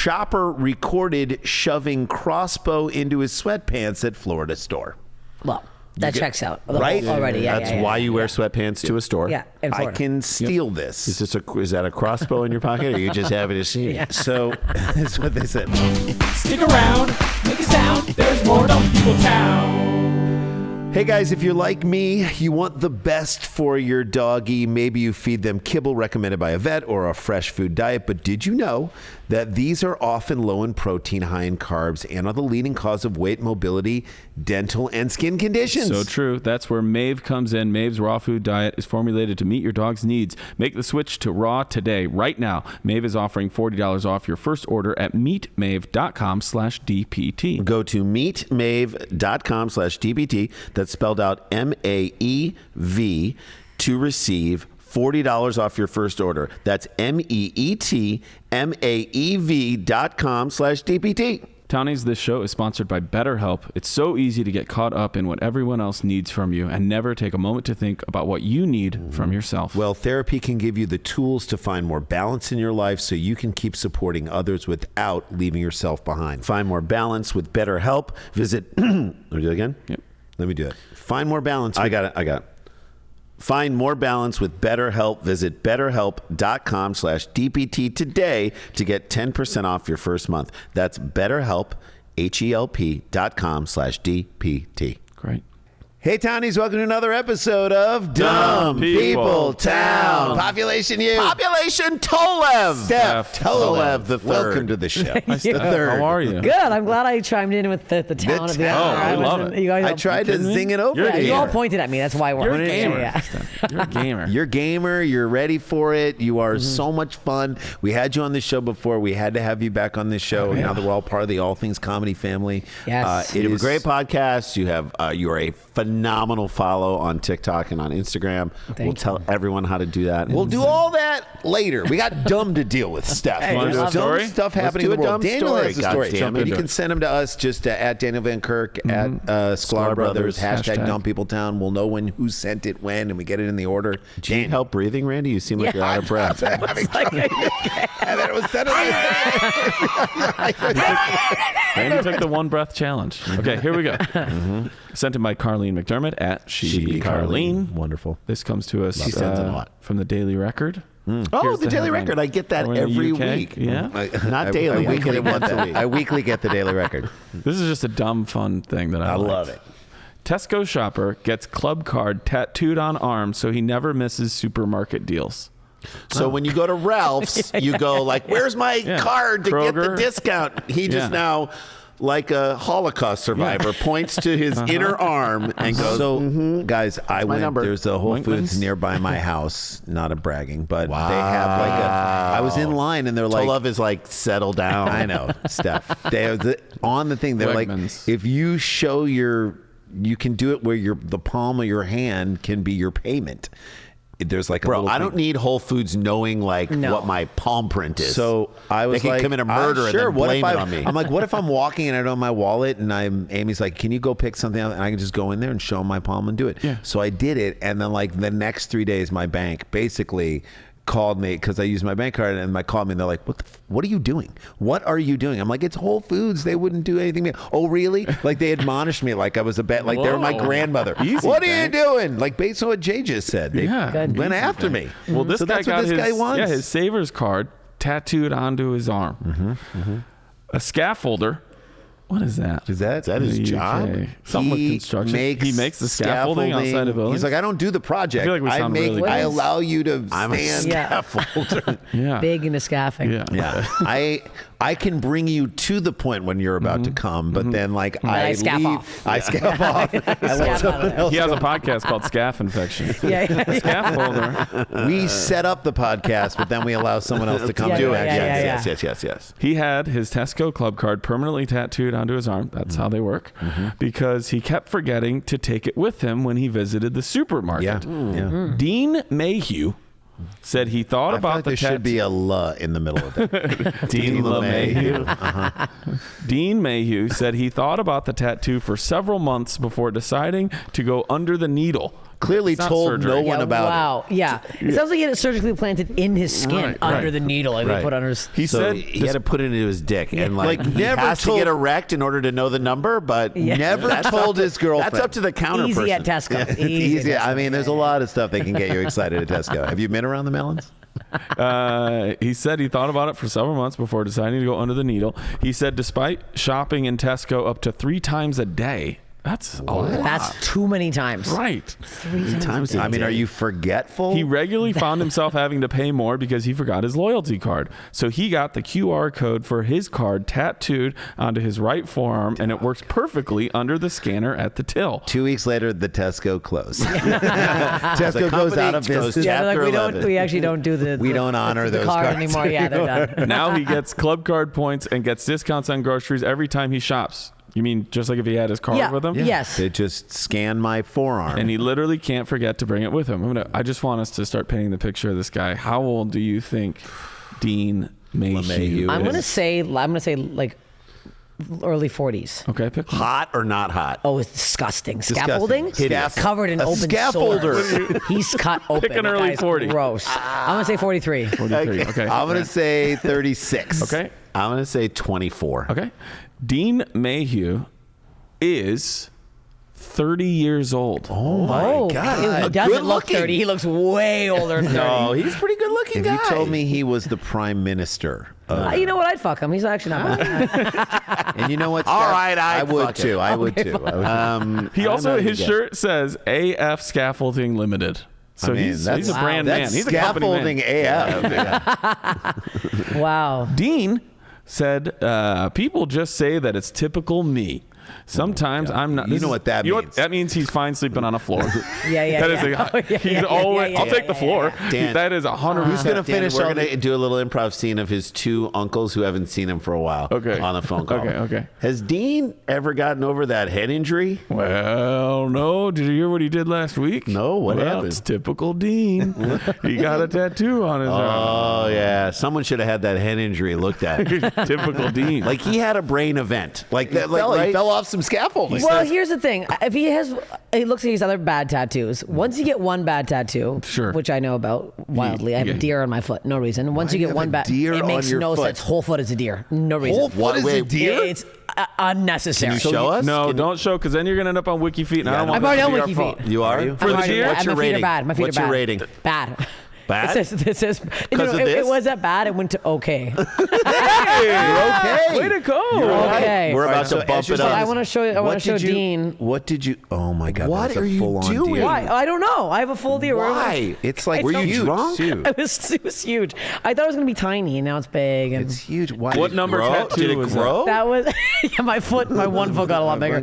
shopper recorded shoving crossbow into his sweatpants at Florida store. Well, that checks out. Right? Already, That's why you wear sweatpants to a store. Yeah, in I Florida. can steal this. Is that a crossbow in your pocket, or you just have it as see? So that's what they said. Stick around, make a sound. There's more Dumb People Town. Hey guys, if you're like me, you want the best for your doggy. Maybe you feed them kibble recommended by a vet or a fresh food diet, but did you know that these are often low in protein, high in carbs, and are the leading cause of weight, mobility, dental, and skin conditions? So true. That's where Mave comes in. Mave's raw food diet is formulated to meet your dog's needs. Make the switch to raw today. Right now, Mave is offering $40 off your first order at meetmave.com/DPT. Go to meetmave.com/DPT. That's spelled out MAEV to receive $40 off your first order. That's meetmaev.com/DPT. Townies, this show is sponsored by BetterHelp. It's so easy to get caught up in what everyone else needs from you and never take a moment to think about what you need from yourself. Well, therapy can give you the tools to find more balance in your life so you can keep supporting others without leaving yourself behind. Find more balance with BetterHelp. Visit, let me do it again? Yep. Let me do it. Find more balance. I got it. Find more balance with BetterHelp. Visit BetterHelp.com/DPT today to get 10% off your first month. That's BetterHelp, HELP.com/DPT. Great. Hey, Townies, welcome to another episode of Dumb People Town. Population you. Population Tolev. Steph Tolev the third. Welcome to the show. The third. How are you? Good. I'm glad I chimed in with the town of the hour. I love it. You guys I all, tried to zing it over to you you. all pointed at me. That's why we're You're a gamer. Yeah. You're a gamer. You're a gamer. You're ready for it. You are so much fun. We had you on the show before. We had to have you back on this show. Now that we're all part of the All Things Comedy family. Yes. It You have a is great podcast. You have you are a phenomenal follow on TikTok and on Instagram. We'll tell everyone how to do that. We'll do all that later. We got dumb to deal with, Steph. Hey, There's love dumb it. stuff Let's happening do in the a world. dumb Daniel story. has a story. Jump into You it. can send them to us just at Daniel Van Kirk, at Sklar Brothers, hashtag Dumb People Town. We'll know who sent it when, and we get it in the order. Do you need help breathing, Randy? You seem like you're out of breath. And then it was sent Randy took the one breath challenge. Okay, here we go. Sent in by Carlene McDermott at She Carlene. Wonderful. This comes to us She sends it a lot. from the Daily Record. Oh, Here's the Daily headline. Record. I get that We're in the every UK. week. Yeah. Not daily. We get it once a week. I weekly get the Daily Record. This is just a dumb, fun thing that I love it. Tesco shopper gets club card tattooed on arm so he never misses supermarket deals. So when you go to Ralph's, you go like, where's my card to get the Kroger. discount? He just Yeah. now, like a Holocaust survivor, points to his inner arm and goes, guys, I went, number. there's a Whole Winkman's? Foods nearby my house. Not a bragging, but they have like I was in line and they're like, Tolev is like, settle down. I know, Steph. On the thing, they're Wegmans. like, if you show you can do it where the palm of your hand can be your payment. There's like a Bro, little I thing. don't need Whole Foods knowing what my palm print is. So I was they like, can commit a murder sure, and then what blame if it on me. I'm like, what if I'm walking and I don't have my wallet and Amy's like, can you go pick something up? And I can just go in there and show them my palm and do it. Yeah. So I did it. And then like the next 3 days, my bank basically called me because I used my bank card and they called me and they're like, what are you doing? What are you doing? I'm like, it's Whole Foods. They wouldn't do anything. Oh, really? Like they admonished me like I was a bet. Like they were my Whoa. grandmother. Easy, what are bank. you doing? Like based on what Jay just said. They Good. went after me. Well, this so guy that's got what this guy wants. Yeah, his Savers card tattooed onto his arm. A scaffolder. What is that? Is that his job? Something with construction. He makes the scaffolding outside of buildings. He's like, I don't do the project. I feel like we sound really I good. allow you to I'm a stand. scaffolder. Yeah. Big into scaffing. Yeah. Yeah, I can bring you to the point when you're about to come, but then like I I scaff leave, off. I scaff off. I let Scaff out someone of there. else. He has a podcast called Scaff Infection. Yeah. Scaffolder. We set up the podcast, but then we allow someone else to come Yeah, do yeah, it. yeah, yeah. Yes. He had his Tesco club card permanently tattooed onto his arm. That's how they work. Because he kept forgetting to take it with him when he visited the supermarket. Yeah. Dean Mayhew said he thought I feel about like the there should be a "la" in the middle of it. Dean LeMahieu. Dean Mayhew said he thought about the tattoo for several months before deciding to go under the needle. clearly It's not told surgery. no one about wow. Yeah. It sounds like he had it surgically planted in his skin Right, under right. the needle. Like Right. they put under his. He So said he had to put it into his dick, and Like, he never has told- to get erect in order to know the number. But Never that's told up to- his girlfriend. That's up to the counter Easy person. at Tesco. It's Easy. easy. at I Tesco. mean, there's a lot of stuff that can get you excited at Tesco. Have you been around the melons? He said he thought about it for several months before deciding to go under the needle. He said despite shopping in Tesco up to 3 times a day, that's a lot. That's too many times. Right. 3 times. I mean, are you forgetful? He regularly found himself having to pay more because he forgot his loyalty card. So he got the QR code for his card tattooed onto his right forearm, and it works perfectly under the scanner at the till. 2 weeks later, the Tesco closed. Tesco goes out of goes business. Yeah, they're like, Chapter we don't. 11. We actually don't do the. We don't honor the those card cards anymore. Yeah, they're done. Now he gets club card points and gets discounts on groceries every time he shops. You mean just like if he had his card Yeah. with him? Yes. They just scan my forearm. And he literally can't forget to bring it with him. I just want us to start painting the picture of this guy. How old do you think Dean Mayhew I'm is? gonna say like early 40s. Okay, pick one. Hot or not hot? Oh, it's disgusting. Scaffolding, Hideous. covered in A open scaffolder. sores. He's cut open. Pick an That early guy's 40. Gross. I'm gonna say 43. 43. Okay. I'm going to say 36. Okay. I'm going to say 24. Okay. Dean Mayhew is 30 years old. Oh, my Oh, God. he doesn't Good look looking. 30. He looks way older than 30. No, he's a pretty good looking If guy. you told me he was the prime minister, You know what? I'd fuck him. He's actually not bad. and you know what? All Steph? right, I I'd would fuck too. it. I would too. He I don't also, know his yet. shirt says AF Scaffolding Limited. So I mean, he's that's- a brand That's man. He's a company scaffolding man. AF. Wow. Dean said, people just say that it's typical me. Sometimes I'm not. You know what that means. That means he's fine sleeping on a floor. Yeah. That is yeah. a, Oh, yeah, he's yeah, always. yeah, I'll yeah, take the yeah, floor. Dan, That is 100%. Who's gonna finish We're all going to do a little improv scene of his 2 uncles who haven't seen him for a while. Okay. On a phone call. Okay. Has Dean ever gotten over that head injury? Well, no. Did you hear what he did last week? No, what Well, happened? It's typical Dean. He got a tattoo on his arm. Oh, yeah. Someone should have had that head injury looked at. Typical Dean. Like he had a brain event. Like that. Like, He right? fell off some scaffolding. Well, here's the thing. If he has, he looks at these other bad tattoos. Once you get one bad tattoo, Sure. which I know about wildly, I have yeah. a deer on my foot, no reason. Once Why you do you get have one a bad, deer it makes on your no foot? sense. Whole foot is a deer, no reason. Whole foot is a Wait, deer? It's unnecessary. Can you show us? No, Can- don't show because then you're going to end up on Wiki Feet. And I don't want I'm already that on to be our Wiki fault. Feet. You are? I'm For the already- deer? What's my your feet rating? are bad. My feet What's are your bad. rating? Bad. Bad? It says Because of it this? was at bad. It went to okay. okay. Way to go. Okay. We're All right, about so to bump as you're it saying- up. I want to show you. I want What to show did you- Dean. What did you? Oh my God! What that's a are you full-on doing? deer. Why? I don't know. I have a full deer. Why? It's like Were you huge, drunk? too. It was huge. I thought it was gonna be tiny, and now it's big. And It's huge. Why? What number Grow? tattoo Did it was grow? that was yeah, my one foot got a lot bigger.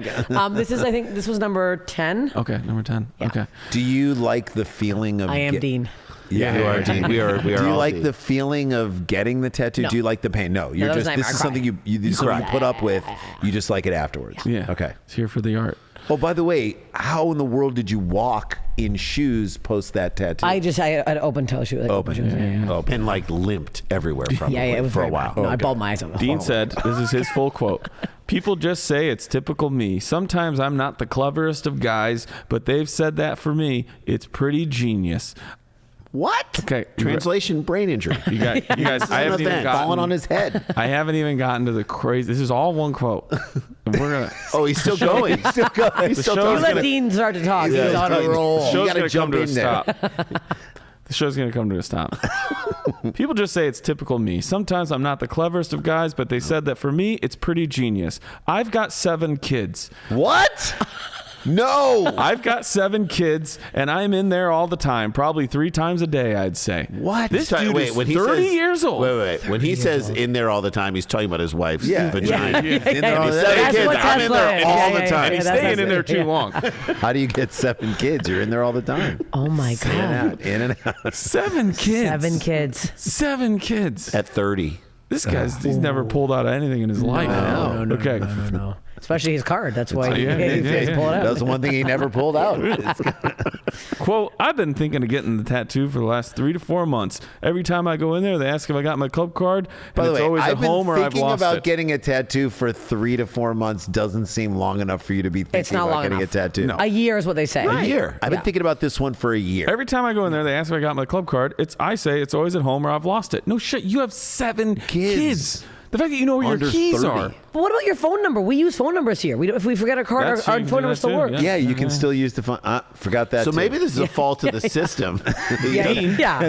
This is, I think, this was number 10. that? Okay, number 10. Okay. Do you like the feeling of? I am Dean. Yeah, you are, Dean. We are. We are. Do you all like Dean. the feeling of getting the tattoo? No. Do you like the pain? No, you're that was just. a This nightmare. is I something this is something you put up with. You just like it afterwards. Yeah. Okay. It's here for the art. Oh, by the way, how in the world did you walk in shoes post that tattoo? I had open toe shoe. Like, Open. shoes. Open. And like limped everywhere from Yeah, it was for a very while. bad. No, I bawled my eyes out. Dean said, this is his full quote. People just say it's typical me. Sometimes I'm not the cleverest of guys, but they've said that for me. It's pretty genius. What? Okay. Translation: brain injury. You guys, I haven't even thing. Falling on gotten, his head. I haven't even gotten to the crazy. This is all one quote. And we're gonna. Oh, he's still going. He's still going. He's still show's You talking. let gonna- Dean start to talk. Yeah, He's on a he's roll. The show's gotta gonna come jump to a in there. stop. The show's gonna come to a stop. People just say it's typical me. Sometimes I'm not the cleverest of guys, but they said that for me, it's pretty genius. I've got 7 kids. What? No. I've got 7 kids, and I'm in there all the time, probably 3 times a day, I'd say. What? This dude is when he 30 says, years old. Wait. When he says in there all the time, he's talking about his wife's vagina. In there all the That's time. kids. what I'm in there Tesla is. all Yeah, the time. And he's that's staying in it. there too Yeah. long. How do you get 7 kids? You're in there all the time. Oh my In and God. out. In and out. 7 kids. 7 kids. 7 kids. At 30. This he's never pulled out anything in his life. No. Okay. No. Especially his card. That's why he yeah. pull it out. That's the one thing he never pulled out. Quote, I've been thinking of getting the tattoo for the last 3 to 4 months. Every time I go in there, they ask if I got my club card. By the it's way, always I've at been home or I've thinking lost about it. getting a tattoo for 3 to 4 months doesn't seem long enough for you to be thinking It's not about long getting enough. a tattoo. No. A year is what they say. A year. I've been Yeah. thinking about this one for a year. Every time I go in there, they ask if I got my club card. I say it's always at home or I've lost it. No shit, you have 7 kids. The fact that you know where Under your keys 30. are. But what about your phone number? We use phone numbers here. If we forget our card, That's- our you can phone do number that still too, works. Yeah, you can still use the phone. Forgot that. So too. maybe this is a fault of the system. Yeah.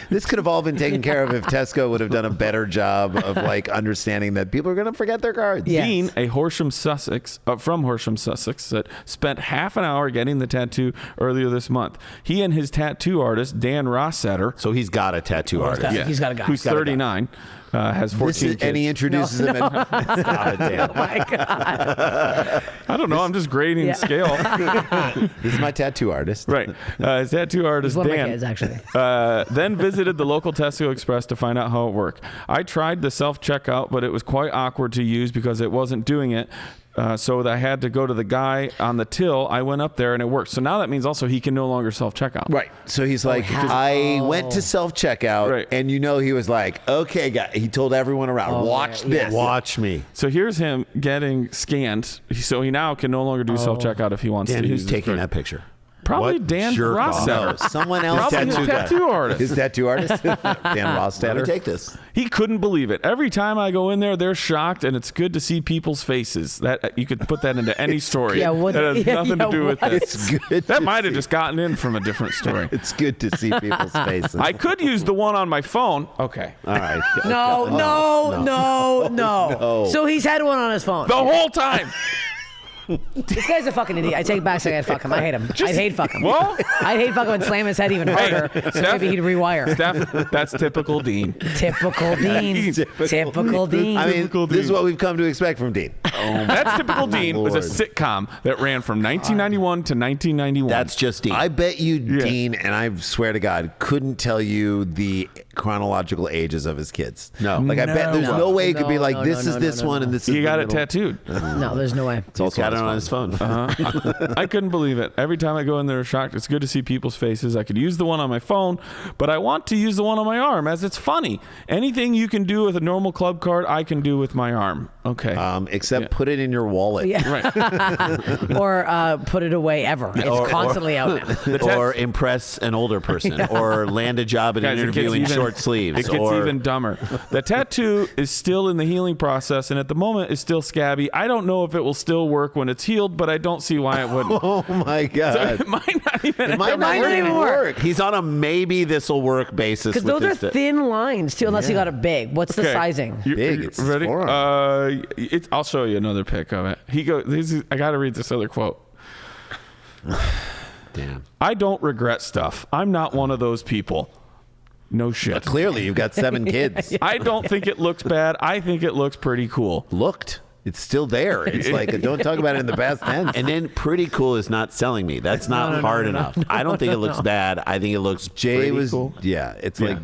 This could have all been taken care of if Tesco would have done a better job of like understanding that people are going to forget their cards. Yes. Dean, a Horsham, Sussex, from Horsham, Sussex, that spent half an hour getting the tattoo earlier this month. He and his tattoo artist, Dan Rossetter, So he's got a tattoo artist. He's got a guy. who's 39, has 14 kids. And he introduces them. Stop it, Dan. Oh my God. I don't know. I'm just grading Yeah. scale. This is my tattoo artist. Right. His tattoo artist, He's one of my Dan, kids, actually. then visited the local Tesco Express to find out how it worked. I tried the self-checkout, but it was quite awkward to use because it wasn't doing it. So I had to go to the guy on the till. I went up there and it worked. So now that means also he can no longer self-checkout. Right. So he's like, I went to self-checkout, Right. and he was like, okay, guy. He told everyone around, watch this. Watch me. So here's him getting scanned. So he now can no longer do self-checkout if he wants Dan, to. who's use his taking card. that picture? Probably What Dan jerk off? Rossetter. Someone else. Probably his tattoo artist. His tattoo artist? Dan Let me Rostetter. take this. He couldn't believe it. Every time I go in there, they're shocked, and it's good to see people's faces. That you could put that into any story. Yeah, what- that has yeah, nothing to do with what? this. It's good. That to might have see. just gotten in from a different story. It's good to see people's faces. I could use the one on my phone. Okay. All right. No. So he's had one on his phone. The whole time. This guy's a fucking idiot. I take it back saying I'd fuck him. I hate him. I'd hate fuck him. Well- I'd hate fuck him and slam his head even harder. So Steph- maybe he'd rewire. Steph, that's typical Dean. Typical Dean. Typical Dean. I mean, Typical this is Dean. what we've come to expect from Dean. That's typical Dean was a Lord. sitcom that ran from 1991 to 1991. That's just Dean. I bet you Dean, and I swear to God, couldn't tell you the chronological ages of his kids. No. Like, I bet there's no way it could be like, no, this no, is no, this no, one, no. and this is he the got it middle. tattooed. No, there's no way. He's got it on his phone. I couldn't believe it. Every time I go in there shocked, it's good to see people's faces. I could use the one on my phone, but I want to use the one on my arm as it's funny. Anything you can do with a normal club card, I can do with my arm. Okay. Except put it in your wallet. Yeah. Right. Or put it away ever. It's constantly out now. Or impress an older person. Or land a job at Guys, an it gets interview in even- short sleeves. It gets or even dumber. The tattoo is still in the healing process, and at the moment is still scabby. I don't know if it will still work when it's healed, but I don't see why it wouldn't. Oh my God. It might not even. It might might not even work. He's on a maybe this'll work basis. Because with those are this thin lines, too, unless you got it big. What's the Okay. sizing? Big, You it's his ready? forearm. I'll show you another pic of it. He goes. I got to read this other quote. Damn. I don't regret stuff. I'm not one of those people. No shit. Clearly, you've got 7 kids. I don't think it looks bad. I think it looks pretty cool. Looked. It's still there. It's like, don't talk about it in the past tense. And then pretty cool is not selling me. That's not hard enough. I don't think it looks bad. I think it looks Jay pretty was, cool. yeah, it's like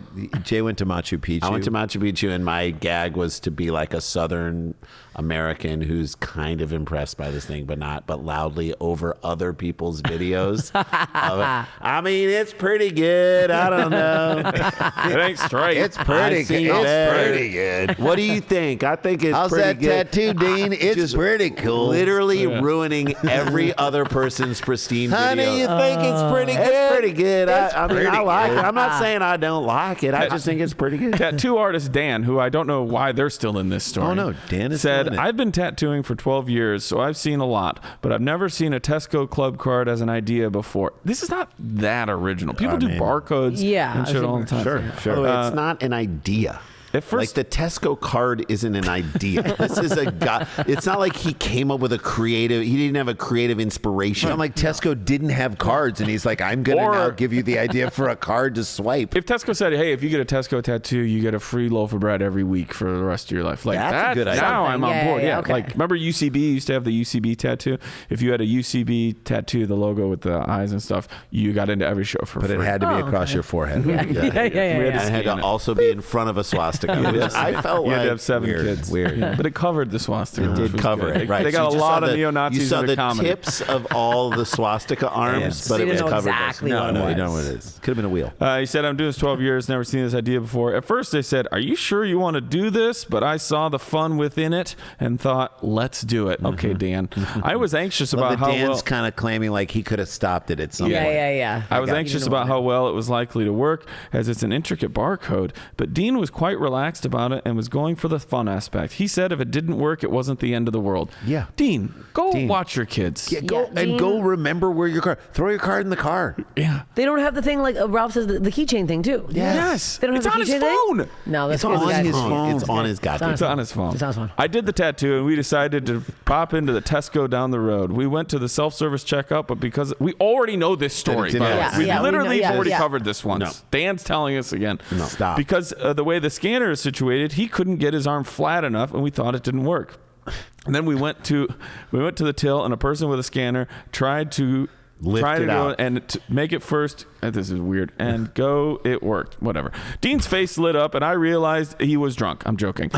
Jay went to Machu Picchu. I went to Machu Picchu, and my gag was to be like a Southern American who's kind of impressed by this thing, but loudly over other people's videos. I mean, it's pretty good. I don't know. It ain't straight. It's pretty I've good. seen It's better. pretty good. What do you think? I think it's How's pretty that good. tattoo, Dean? It's Just pretty cool. Literally ruining every other person's pristine Honey, video. you think it's pretty good? It's pretty good. I mean, I pretty like good. it. I'm not saying I don't like it. I just think it's pretty good. Tattoo artist Dan, who I don't know why they're still in this story. Oh, no, Dan is said, still in it. I've been tattooing for 12 years, so I've seen a lot, but I've never seen a Tesco club card as an idea before. This is not that original. People do barcodes Yeah, and I shit think all the time. By the way, it's not an idea. At first, Like the Tesco card isn't an idea. This is a guy. It's not like he came up with a creative. He didn't have a creative inspiration. I'm like, Tesco didn't have cards, and he's like, I'm going to Or- now give you the idea for a card to swipe. if Tesco said, hey, if you get a Tesco tattoo, you get a free loaf of bread every week for the rest of your life. Like, That's a good idea. Now I'm on Yeah, board. yeah, Yeah. okay. Like, remember UCB used to have the UCB tattoo? If you had a UCB tattoo, the logo with the eyes and stuff, you got into every show for But free. it had to be across your forehead. Yeah. We had to And it had scan to it. also be in front of a swastika. swastika. I felt You had like to have 7 weird, kids. Weird. Yeah, but it covered the swastika. It which did was cover good. it, right? They So got you a just lot saw of the- neo-Nazis You saw in the the comedy. tips of all the swastika arms, So but you it was didn't know covered. exactly no, what it no, you was. don't know what it is. Could have been a wheel. He said, I'm doing this 12 years, never seen this idea before. At first, they said, are you sure you want to do this? But I saw the fun within it and thought, let's do it. Okay, Dan. I was anxious Well, about how Dan's well... kind of claiming like he could have stopped it at some point. Yeah. I was anxious about how well it was likely to work, as it's an intricate barcode. But Dean was quite relaxed about it and was going for the fun aspect. He said if it didn't work, it wasn't the end of the world. Yeah. Dean, go watch your kids. Yeah, go Yeah, Dean- go remember where your car. Throw your card in the car. Yeah. They don't have the thing like Ralph says, the keychain thing too. Yes. They don't have It's the on his keychain thing? phone. No, that's It's on because the his guy's- phone. It's on his goddamn. It's on his phone. It's on his phone. I did the tattoo, and we decided to pop into the Tesco down the road. We went to the self-service checkout, but because we already know this story, it's by the way. inaccurate. we Yeah, we literally know- yeah, already yeah. covered this once. No. Dan's telling us again. No. Stop. Because the way the scanner is situated, he couldn't get his arm flat enough, and we thought it didn't work. And then we went to the till, and a person with a scanner tried to Lift it go out. and to make it first. This is weird. And go. It worked. Whatever. Dean's face lit up, and I realized he was drunk. I'm joking.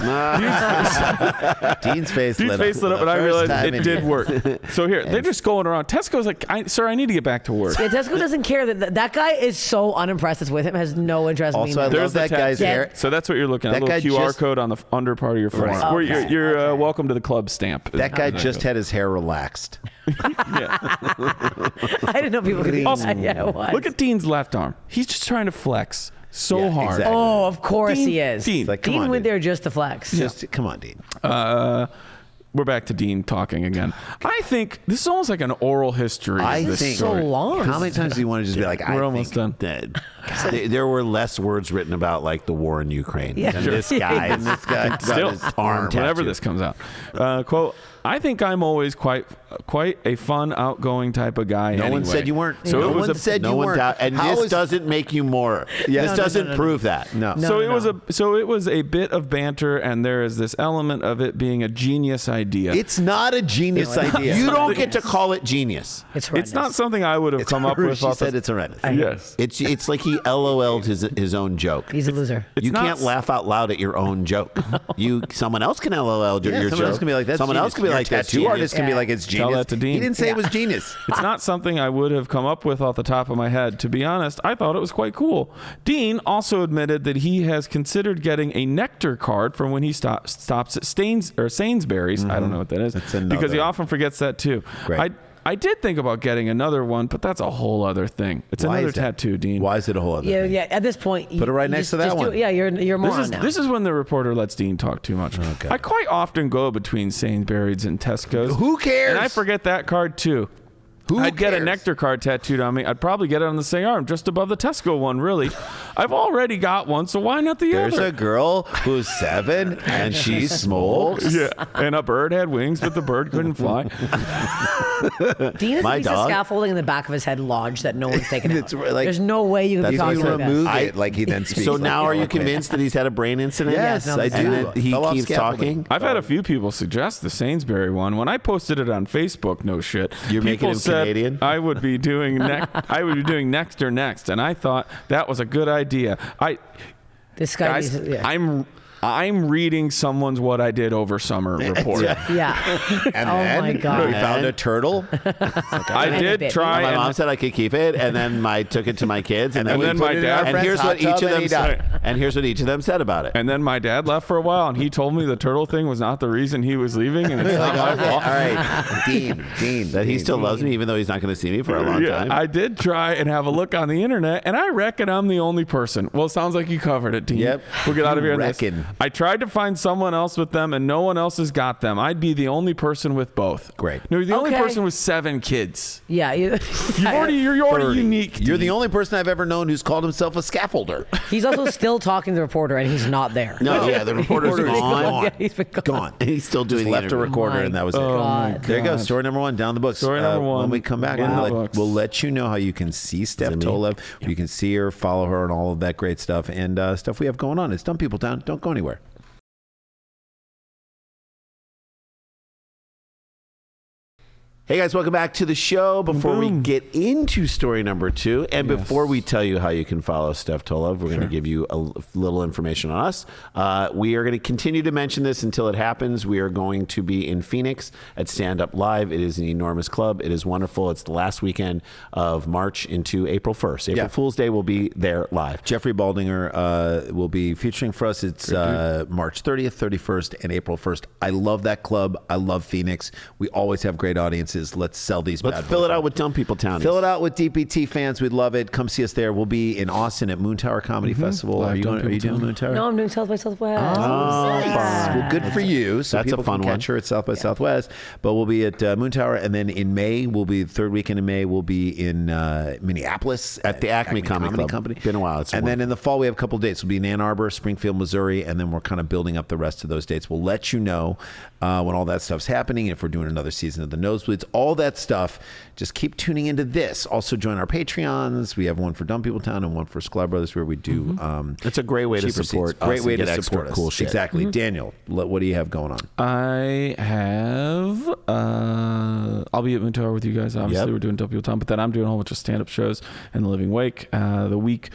Dean's face Dean's lit face up. lit up, For and I the realized first time it in did years. work. So here, they're just going around. Tesco's like, sir, I need to get back to work. Yeah, Tesco doesn't care that guy is so unimpressed. It's with him, has no interest in Also, I being love there. that guy's tat- hair. So that's what you're looking at. That A little guy QR just- code on the under part of your form. Right. Where Okay. you're welcome to the club stamp. That guy just had his hair relaxed. I didn't know people could do Also, that. Yeah, it was. Look at Dean's left arm. He's just trying to flex so Yeah, hard. exactly. Oh, of course Dean- he is. Dean. Like, come Dean on, went dude. there just to flex. Just come on, Dean. We're back to Dean talking again. I think this is almost like an oral history. I of this think story. So long. How many times do you want to just be like, We're I almost think done. that there were less words written about like the war in Ukraine Yeah, than sure. this guy and this guy got Still, his arm whenever tattooed. this comes out. Quote, I think I'm always quite a fun, outgoing type of guy. No one anyway. said you weren't. So no it was one said a, you no weren't. And How this is- doesn't make you more. This doesn't prove that. No. So No, it was a bit of banter, and there is this element of it being a genius idea. It's not a genius No, it's idea. not. You don't get to call it genius. It's It's not something I would have come up with. She off said the- it's horrendous. Yes. It's like he LOL'd his own joke. He's a loser. You not can't s- laugh out loud at your own joke. Someone else can LOL your joke. someone else can be like, that's Someone else genius. can be Your like, that's tattoo genius. artist can be Yeah. like, it's Tell genius. that to Dean. He didn't say it was genius. It's not something I would have come up with off the top of my head. To be honest, I thought it was quite cool. Dean also admitted that he has considered getting a nectar card from when he stops at Sainsbury's. I don't know what that is. That's another- because he often forgets that too. Great. I did think about getting another one, but that's a whole other thing. It's Why another is that? tattoo, Dean. Why is it a whole other Yeah, thing? yeah. At this point, Put it right next to that one. Yeah, you're more on now. This is when the reporter lets Dean talk too much. Okay. I quite often go between Sainsbury's and Tesco's. Who cares? And I forget that card too. Who I'd get a cares? nectar card tattooed on me. I'd probably get it on the same arm, just above the Tesco one, really. I've already got one, so why not the There's other? a girl who's 7 and she smokes. Yeah, and a bird had wings, but the bird couldn't fly. Dean has My a piece of dog. scaffolding in the back of his head lodged that no one's taken out. It's like- There's no way you can If talk you like that. remove I- it, like he then speaks. So like now are you eloquent. convinced that he's had a brain incident? Yes, no, I that's do. And that he Fell off keeps scaffolding. talking? I've had a few people suggest the Sainsbury one. When I posted it on Facebook, no shit. You're making people him said Canadian? I would be doing next or next, and I thought that was a good idea. This guy Guys, needs, yeah. I'm reading someone's What I Did Over Summer report. Yeah. And Oh then my God. we found a turtle. I a did bit. try. My and- mom said I could keep it, and then I took it to my kids, and then, And then my dad- And here's what each of them said. said. And here's what each of them said about it. And then my dad left for a while, and he told me the turtle thing was not the reason he was leaving, and it's not my All fault. right, Dean. That he Dean. still loves me, even though he's not going to see me for a long Yeah, time. I did try and have a look on the internet, and I reckon I'm the only person. Well, it sounds like you covered it, Dean. Yep. We'll get out of You here. on this. reckon. I tried to find someone else with them, and no one else has got them. I'd be the only person with both. Great. No, you're the only Okay. person with 7 kids. Yeah. You're already 30. unique. You're the Dean. only person I've ever known who's called himself a scaffolder. He's also still talking to the reporter, and he's not there. no, yeah, the reporter's Reporter's gone. Yeah, he's been gone. Gone. And he's still doing Just the left a interview. recorder, My and that was it. God. There you go. God. Story number 1 down the books. Story number 1. When we come back, In the we'll books. let you know how you can see Steph it me? Tolev. You can see her, follow her, and all of that great stuff and stuff we have going on. It's Dumb People Town. Don't go anywhere. Hey guys, welcome back to the show. Before we get into story number 2, and before we tell you how you can follow Steph Tolev, we're going to give you a little information on us. We are going to continue to mention this until it happens. We are going to be in Phoenix at Stand Up Live. It is an enormous club. It is wonderful. It's the last weekend of March into April 1st. April Fool's Day will be there live. Jeffrey Baldinger will be featuring for us. It's March 30th, 31st, and April 1st. I love that club. I love Phoenix. We always have great audiences. Let's sell these. Let's fill it out with Dumb People Townies. Fill it out with DPT fans. We'd love it. Come see us there. We'll be in Austin at Moontower Comedy Festival. Are you doing Moontower? No, I'm doing South by Southwest. Well, good for you. So That's people a fun can catch her at South by Southwest. But we'll be at Moontower, and then in May, we'll be the third weekend in May. We'll be in Minneapolis at the Acme Comedy Company. Been a while. And then in the fall, we have a couple dates. We'll be in Ann Arbor, Springfield, Missouri, and then we're kind of building up the rest of those dates. We'll let you know when all that stuff's happening. If we're doing another season of the Nosebleeds, all that stuff. Just keep tuning into this. Also join our Patreons. We have one for Dumb People Town and one for Sklar Brothers where we do. It's a great way to support. Great way to support support us. Cool shit. Exactly. Daniel, what do you have going on? I have. I'll be at Moontower with you guys. Obviously, we're doing Dumb People Town, but then I'm doing a whole bunch of stand-up shows in the Living Wake. The week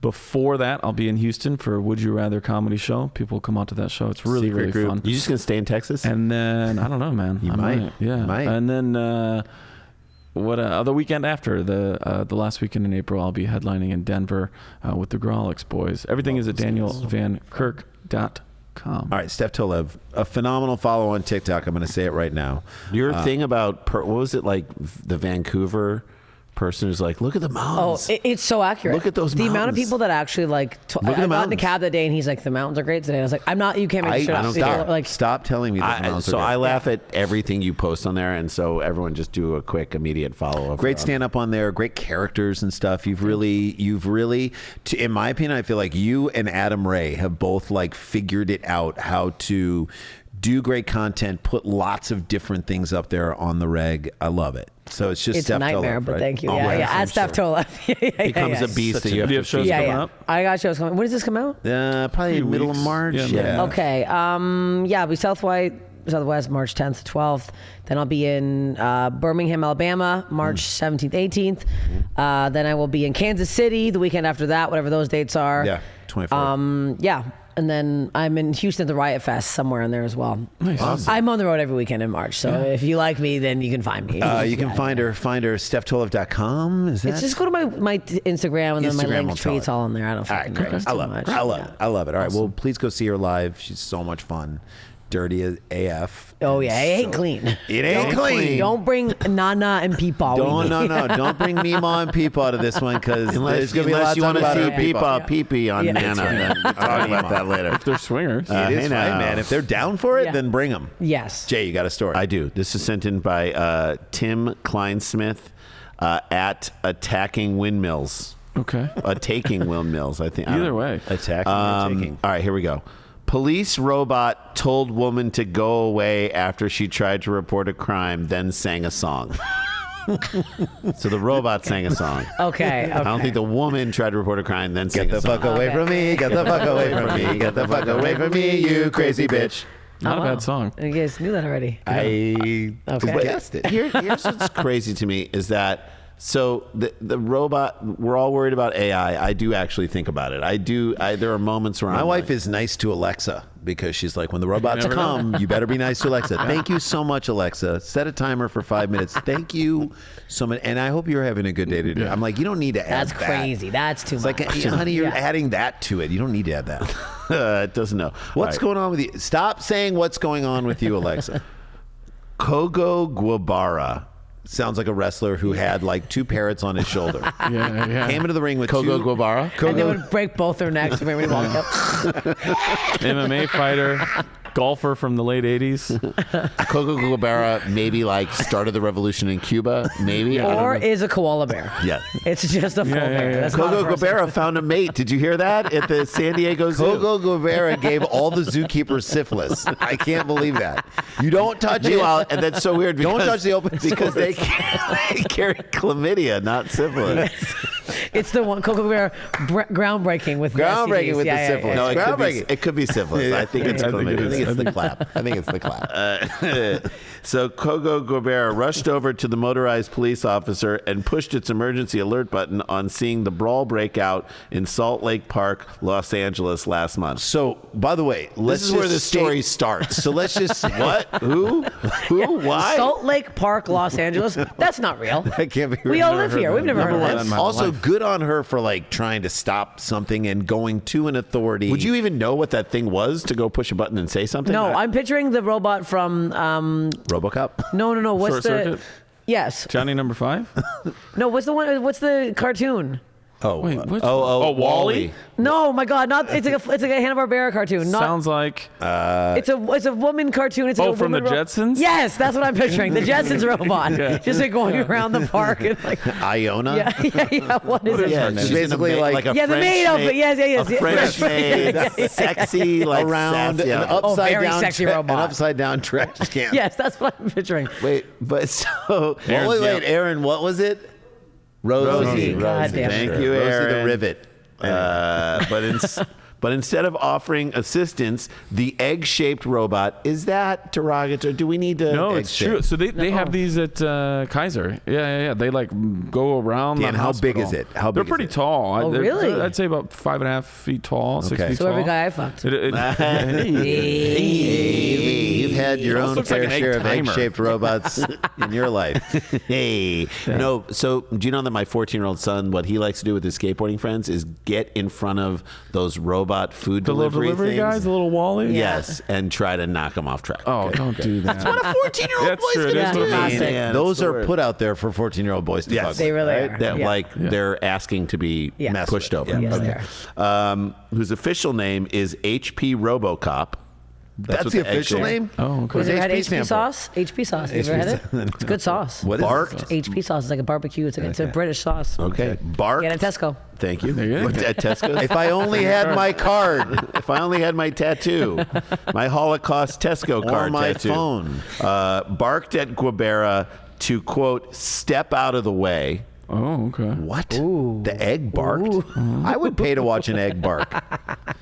before that, I'll be in Houston for a Would You Rather comedy show. People come out to that show. It's really, really fun. You just gonna stay in Texas? And then I don't know, man. You I might. Yeah. You might. And then the weekend after the last weekend in April, I'll be headlining in Denver with the Grolics Boys. Everything is at danielvankirk.com. All right, Steph Tolev, a phenomenal follow on TikTok. I'm going to say it right now. Your thing about what was it like the Vancouver person who's like, look at the mountains. It's so accurate. Look at those The amount of mountains. people that actually like. Look at the I got in the mountains. cab that day, and he's like, "The mountains are great today." And I was like, "I'm not. You can't make shit up." Stop telling me that the mountains are I great. laugh at everything you post on there, and so everyone just do a quick immediate follow up. Great stand up on there, great characters and stuff. You've really, in my opinion, I feel like you and Adam Ray have both like figured it out how to do great content, put lots of different things up there on the reg. I love it. So it's just It's Steph a nightmare, Tolev, but right? thank you. Oh, Yeah, right. yeah. At Steph Tolev. Becomes a beast that you have Do you to have shows feed. coming Yeah. up? I got shows coming. When does this come out? Probably Few middle of weeks. March. Yeah, Yeah. Okay. Yeah, I'll be Southwest, March 10th to 12th. Then I'll be in Birmingham, Alabama, March 17th, 18th. Then I will be in Kansas City the weekend after that, whatever those dates are. Yeah, 24th. Yeah. And then I'm in Houston at the Riot Fest somewhere in there as well. Nice. Awesome. I'm on the road every weekend in March. So if you like me, then you can find me. You can find her, StephTolev.com. Is that? It's just go to my Instagram and then my Instagram link will tree. tell It's it. all in there. I don't All right, fucking great. post I too love much. it. I love Yeah. it. I love it. All right. Well, please go see her live. She's so much fun. Dirty as AF. Oh yeah, it ain't clean. It ain't clean. Don't bring Nana and Peepaw. No. Don't bring Meemaw and Peepaw to this one because there's Unless, going to be a lot you want to see Peepaw. Pee-Pee on Yeah. Nana. Then we'll talk about that later. If they're swingers. It is Hey, fine, now. man. If they're down for it, Yeah. then bring them. Yes. Jay, you got a story. I do. This is sent in by Tim Kleinsmith at Attacking Windmills. Okay. Taking windmills, I think. I Either don't- way. Attacking or taking. All right, here we go. Police robot told woman to go away after she tried to report a crime, then sang a song. So the robot sang a song. Okay. I don't think the woman tried to report a crime, then sang Get a the song. fuck away from me. Get the fuck away from me. Get the fuck away from me, you crazy bitch. Not a bad song. You guys knew that already. I Okay. guessed it. Here's what's crazy to me is that so the robot, we're all worried about AI. I do actually think about it. There are moments where My I'm wife like, is nice to Alexa because she's like, when the robots never come, you better be nice to Alexa. Thank you so much, Alexa. Set a timer for 5 minutes. Thank you so much. And I hope you're having a good day today. I'm like, you don't need to add That's that. crazy. That's too It's much. like, honey, you're adding that to it. You don't need to add that. it doesn't know. What's going on with you? Stop saying what's going on with you, Alexa. Kogo Guevara. Sounds like a wrestler who had like 2 parrots on his shoulder. Yeah. Came into the ring with Kogo 2 Guevara? And they would break both their necks if everybody walked up. MMA fighter, golfer from the late 80s. Kogo Guevara maybe like started the revolution in Cuba, maybe. I don't Or know. is a koala bear. Yeah. It's just a full Yeah, bear. yeah. That's not a Kogo person. Guevara found a mate. Did you hear that at the San Diego Zoo? Kogo Guevara gave all the zookeepers syphilis. I can't believe that. You don't touch it. Meanwhile, and that's so weird. Don't because- touch the open because they source. carry chlamydia, not syphilis. It's the one Coco Bear groundbreaking with Groundbreaking STDs. with the Yeah, syphilis. No, Groundbreaking. it could be syphilis. I think it's I think it chlamydia. is. I think it's the clap. I think it's the clap. So Coco Guevara rushed over to the motorized police officer and pushed its emergency alert button on seeing the brawl break out in Salt Lake Park, Los Angeles last month. So, by the way, let's This is where just the story starts. So let's just What? Who? Why? Salt Lake Park, Los Angeles. That's not real. That can't be. We all live here. We've never heard of one this. in my Also, life. good on her for like trying to stop something and going to an authority. Would you even know what that thing was to go push a button and say something? No, I'm picturing the robot from. RoboCop? No. What's Short the? Circuit? Yes. Johnny number 5? No. What's the one? What's the cartoon? Oh, Wait, which Oh, Wall-E? No, my God! Not it's like a Hanna-Barbera cartoon. Not Sounds like it's a woman cartoon. It's like a from woman the Jetsons? Yes, that's what I'm picturing. The Jetsons robot, Yeah. just like going around the park and like Iona? yeah. What is it? Yeah, Her name? she's Basically in a like- a Yeah, the French maid outfit. Yes. A French maid, sexy, like Around sassy. an Yeah. upside very down sexy an robot. upside down trash can. Yes, that's what I'm picturing. Wait, but so Wait, yeah. Aaron, what was it? Rosie. God damn it. Thank you, Rosie Aaron. the Rivet. But instead of offering assistance, the egg-shaped robot, is that derogatory? Do we need to? No, it's Egg-shaped. true. So they have these at Kaiser. Yeah. They like go around. Dan, the how big hospital. is it? How They're big is pretty it? tall. Oh, They're- really? I'd say about 5.5 feet tall, 6 Okay. feet So tall. every guy I fucked. You've had your own looks like fair an egg share of timer. egg-shaped robots in your life. Hey, no. So, do you know that my 14-year-old son, what he likes to do with his skateboarding friends is get in front of those robot food The little delivery things. guys, the little Wall-E? Yes, and try to knock them off track. Oh, don't do that. What a 14-year-old That's boy's true. It gonna is do. what it is. Yeah, Those that's the are word. put out there for 14-year-old boys to Yes. fuck They with, really right? are. That Yeah. like they're asking to be Yeah. Messed pushed with. over. Yes, Okay. they are. Whose official name is HP RoboCop. That's what the egg official shape- name? Oh, okay. What Have does you ever had HP HP stand for? sauce? HP sauce. Have you ever had it? It's good sauce. What is Barked. HP sauce is like a barbecue. It's a British sauce. Okay. Barked. Get at Tesco. Thank you. There you go. What, at Tesco. If I only had my card If I only had my tattoo, my Holocaust Tesco or card my tattoo. phone. Barked at Guevara to, quote, step out of the way. Oh, okay. What? The egg barked? I would pay to watch an egg bark.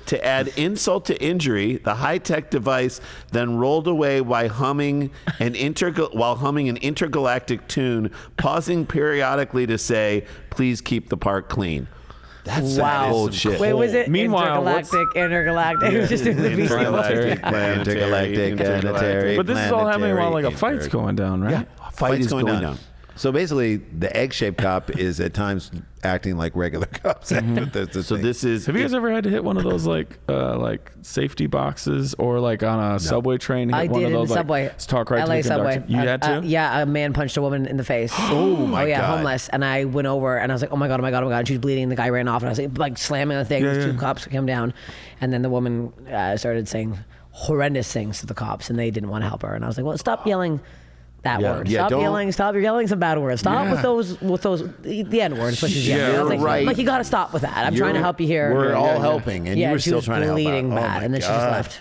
To add insult to injury, the high-tech device then rolled away while humming an intergalactic tune, pausing periodically to say, "Please keep the park clean." That's Wow. old shit. Wait, was it Meanwhile, intergalactic? It was just in the Beastie Boys. Intergalactic, planetary. But this is all happening while like a planetary, fight's going down, right? Fight is going down. So basically, the egg-shaped cop is at times acting like regular cops. So this is. Have you guys ever had to hit one of those like safety boxes or like on a subway train? Hit I one did of in the those, subway. Like, talk right LA to the subway. conductor. You had to? Yeah, a man punched a woman in the face. Oh, my yeah, God. homeless. And I went over and I was like, oh my God. And she was bleeding. And the guy ran off and I was like slamming the thing. Yeah, These yeah. two cops come down. And then the woman started saying horrendous things to the cops and they didn't want to help her. And I was like, well, stop yelling that Yeah. word. Yeah, Stop don't- yelling. Stop. You're yelling some bad words. Stop Yeah. with those, the N word, which is Yeah, yelling. I was you're like, right. Like, you got to stop with that. I'm trying to help you here. We're all yeah. helping, and yeah, you were and she still was trying to help bleeding out. bad. Oh, And then she just God. left.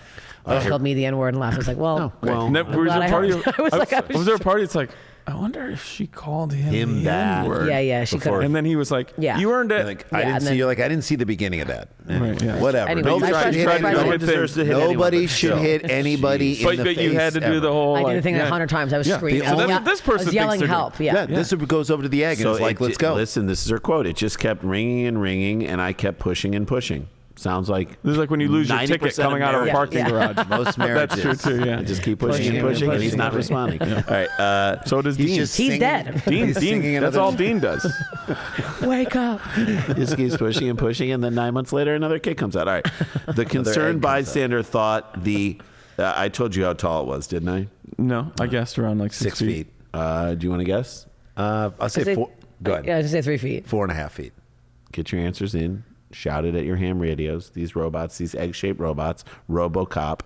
She called me the N word and laughed. I was like, well, Well, Was there glad a party? I was like, I was was there a party? It's like, I wonder if she called him the that. N-word. yeah, she could. And then he was like, Yeah. you earned it. Like, Yeah, I didn't and see. then- You're like, I didn't see the beginning of that. Anyway, Right, yeah. Whatever. Anyways, Nobody I should hit tried to- anybody. Nobody deserves to hit anyone, Nobody but should still. hit anybody in but the face. you had to do the whole. I did like, the thing yeah. 100 times. I was Yeah. screaming. The I was only- yell- this I person was yelling thinks they're help. Yeah, this goes over to the egg, and it's like, let's go. Listen, this is her quote. It just kept ringing and ringing, and I kept pushing and pushing. Sounds like This is like when you lose your 90% ticket coming out of a marriages. parking Yeah. garage. Most marriages. That's true too. Yeah. Just keep pushing Pushing and and pushing, and he's pushing not and responding. All right. So does He's Dean. just He's singing- dead. Dean. He's singing Dean. That's another- all Dean does. Wake up. Just keeps pushing and pushing, and then 9 months later, another kid comes out. All right. The concerned egg comes bystander thought the. I told you how tall it was, didn't I? No, I guessed around like 6 feet. Do you want to guess? I'll say 4. Go ahead. Yeah, I was just say 3 feet. 4.5 feet. Get your answers in. Shout it at your ham radios. These robots, these egg-shaped robots, RoboCop,